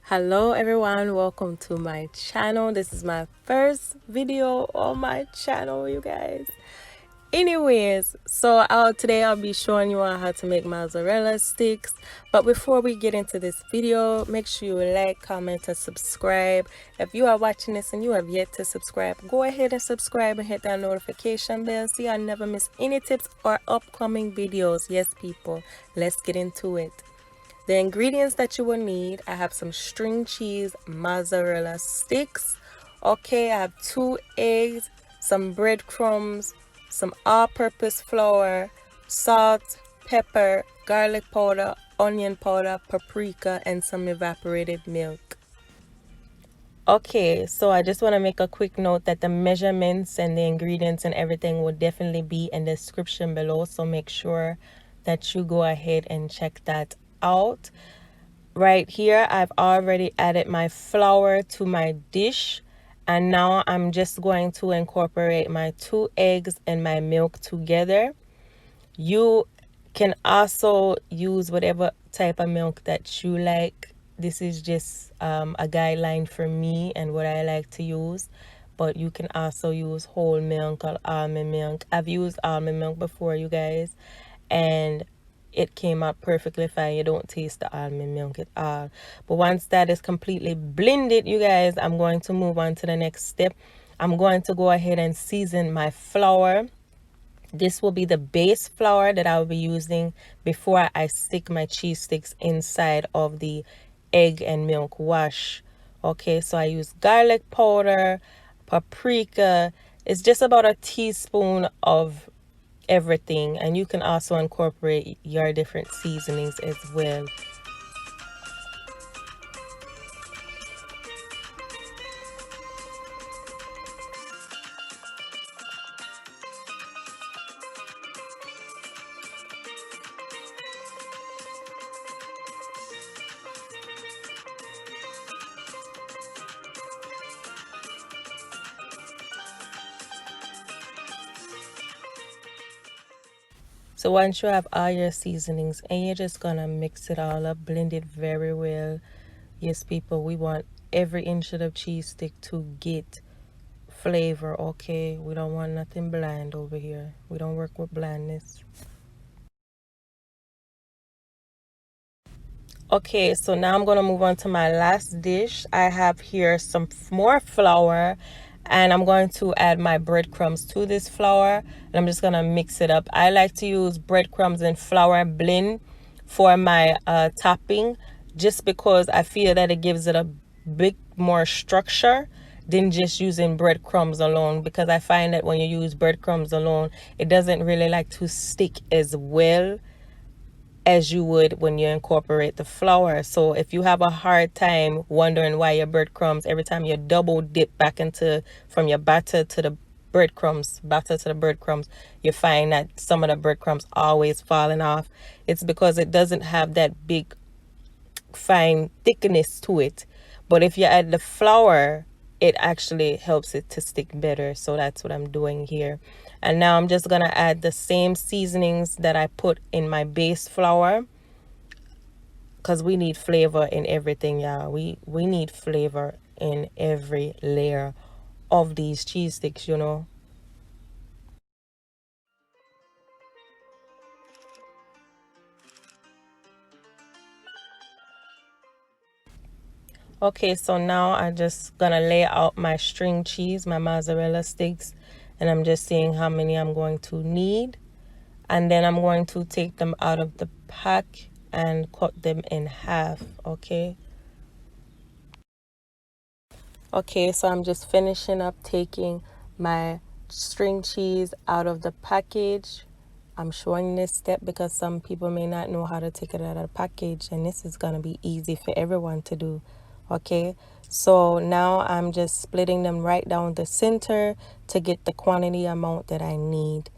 Hello everyone, welcome to my channel. This is my first video on my channel, you guys. Anyways, today I'll be showing you how to make mozzarella sticks. But before we get into this video, make sure you like, comment, and subscribe. If you are watching this and you have yet to subscribe, go ahead and subscribe and hit that notification bell so you never miss any tips or upcoming videos. Yes, people, let's get into it. The ingredients that you will need, I have some string cheese mozzarella sticks. Okay, I have 2 eggs, some breadcrumbs, some all-purpose flour, salt, pepper, garlic powder, onion powder, paprika, and some evaporated milk. Okay, so I just want to make a quick note that the measurements and the ingredients and everything will definitely be in the description below, so make sure that you go ahead and check that out. Right here, I've already added my flour to my dish, and now I'm just going to incorporate my 2 eggs and my milk together. You can also use whatever type of milk that you like. This is just a guideline for me and what I like to use, but you can also use whole milk or almond milk. I've used almond milk before, you guys, and it came out perfectly fine. You don't taste the almond milk at all. But once that is completely blended, you guys, I'm going to move on to the next step. I'm going to go ahead and season my flour. This will be the base flour that I will be using before I stick my cheese sticks inside of the egg and milk wash. Okay, so I use garlic powder, paprika. It's just about a teaspoon of everything, and you can also incorporate your different seasonings as well. So once you have all your seasonings, and you're just gonna mix it all up, blend it very well. Yes, people, we want every inch of the cheese stick to get flavor. Okay, we don't want nothing bland over here. We don't work with blandness. Okay, so now I'm gonna move on to my last dish. I have here some more flour, and I'm going to add my breadcrumbs to this flour, and I'm just gonna mix it up. I like to use breadcrumbs and flour blend for my topping, just because I feel that it gives it a bit more structure than just using breadcrumbs alone, because I find that when you use breadcrumbs alone, it doesn't really like to stick as well as you would when you incorporate the flour. So if you have a hard time wondering why your breadcrumbs, every time you double dip back into from your batter to the breadcrumbs, you find that some of the breadcrumbs always falling off. It's because it doesn't have that big fine thickness to it. But if you add the flour, it actually helps it to stick better. So that's what I'm doing here. And now I'm just gonna add the same seasonings that I put in my base flour, because we need flavor in everything, y'all. We need flavor in every layer of these cheese sticks, you know. Okay, so now I'm just gonna lay out my string cheese, my mozzarella sticks, and I'm just seeing how many I'm going to need. And then I'm going to take them out of the pack and cut them in half. Okay. Okay, so I'm just finishing up taking my string cheese out of the package. I'm showing this step because some people may not know how to take it out of the package, and this is going to be easy for everyone to do. Okay, so now I'm just splitting them right down the center to get the quantity amount that I need.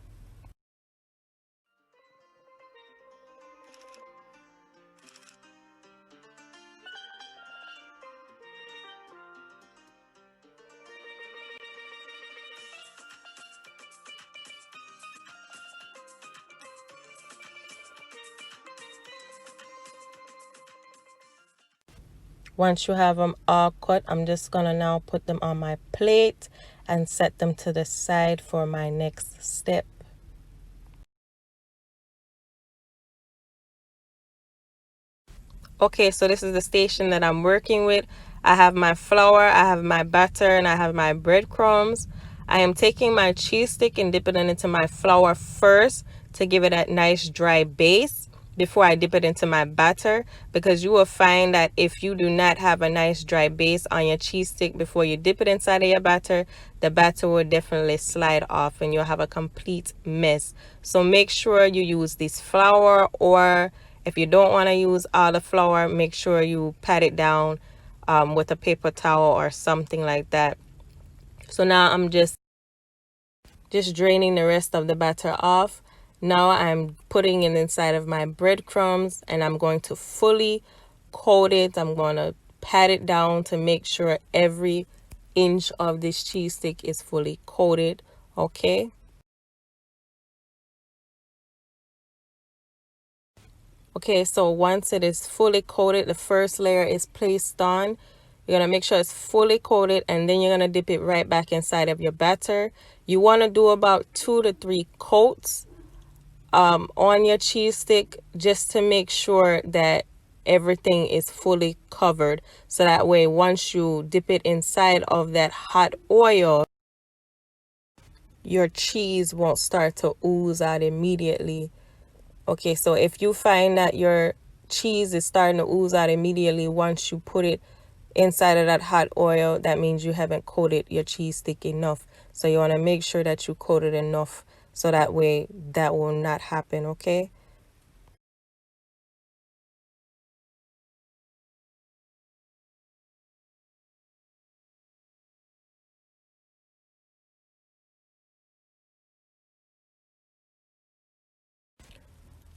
Once you have them all cut, I'm just gonna now put them on my plate and set them to the side for my next step. Okay, so this is the station that I'm working with. I have my flour, I have my butter, and I have my breadcrumbs. I am taking my cheese stick and dipping it into my flour first to give it a nice dry base before I dip it into my batter, because you will find that if you do not have a nice dry base on your cheese stick before you dip it inside of your batter, the batter will definitely slide off and you'll have a complete mess. So make sure you use this flour, or if you don't want to use all the flour, make sure you pat it down with a paper towel or something like that. So now I'm just draining the rest of the batter off. Now I'm putting it inside of my breadcrumbs and I'm going to fully coat it. I'm going to pat it down to make sure every inch of this cheese stick is fully coated. Okay. Okay, so once it is fully coated, the first layer is placed on. You're going to make sure it's fully coated, and then you're going to dip it right back inside of your batter. You want to do about 2 to 3 coats on your cheese stick, just to make sure that everything is fully covered. So that way, once you dip it inside of that hot oil, your cheese won't start to ooze out immediately. Okay, so if you find that your cheese is starting to ooze out immediately once you put it inside of that hot oil, that means you haven't coated your cheese stick enough. So you want to make sure that you coat it enough so that way that will not happen, okay?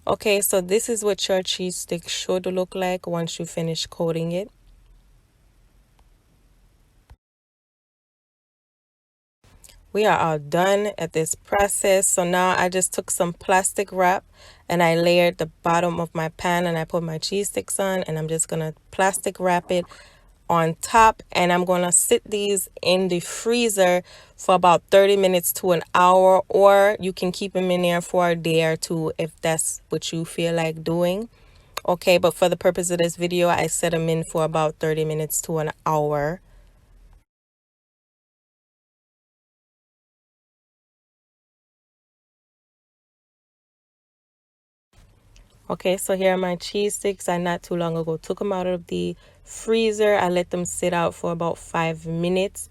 Okay, so this is what your cheese stick should look like once you finish coating it. We are all done at this process. So now I just took some plastic wrap and I layered the bottom of my pan and I put my cheese sticks on, and I'm just gonna plastic wrap it on top, and I'm gonna sit these in the freezer for about 30 minutes to an hour, or you can keep them in there for a day or two if that's what you feel like doing. Okay, but for the purpose of this video, I set them in for about 30 minutes to an hour. Okay, so here are my cheese sticks. I not too long ago took them out of the freezer. I let them sit out for about 5 minutes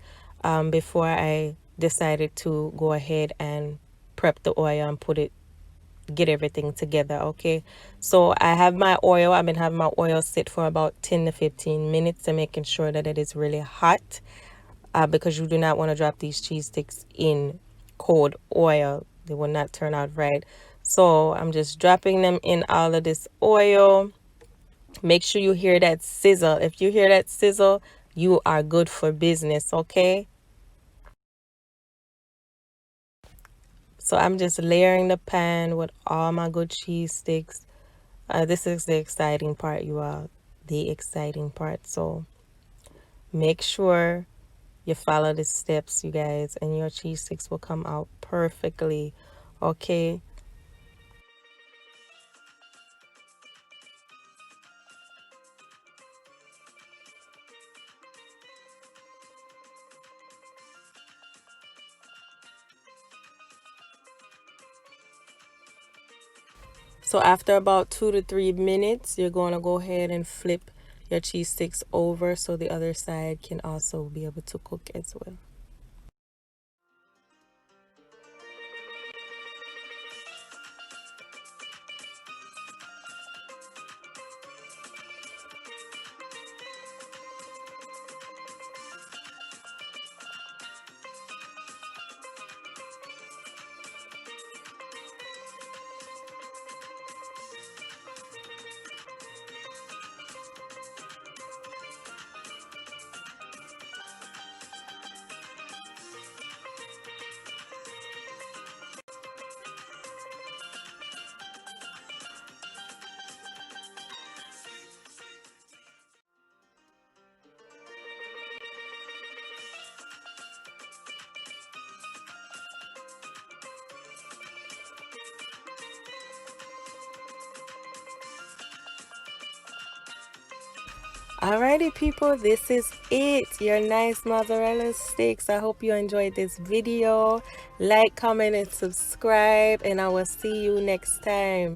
before I decided to go ahead and prep the oil and get everything together. Okay, so I have my oil. I've been having my oil sit for about 10 to 15 minutes and making sure that it is really hot, because you do not want to drop these cheese sticks in cold oil. They will not turn out right. So I'm just dropping them in all of this oil. Make sure you hear that sizzle. If you hear that sizzle, you are good for business, okay? So I'm just layering the pan with all my good cheese sticks. This is the exciting part, you all. The exciting part. So make sure you follow the steps, you guys, and your cheese sticks will come out perfectly, okay? So after about 2 to 3 minutes, you're going to go ahead and flip your cheese sticks over so the other side can also be able to cook as well. Alrighty people, this is it, your nice mozzarella sticks. I hope you enjoyed this video. Like, comment, and subscribe, and I will see you next time.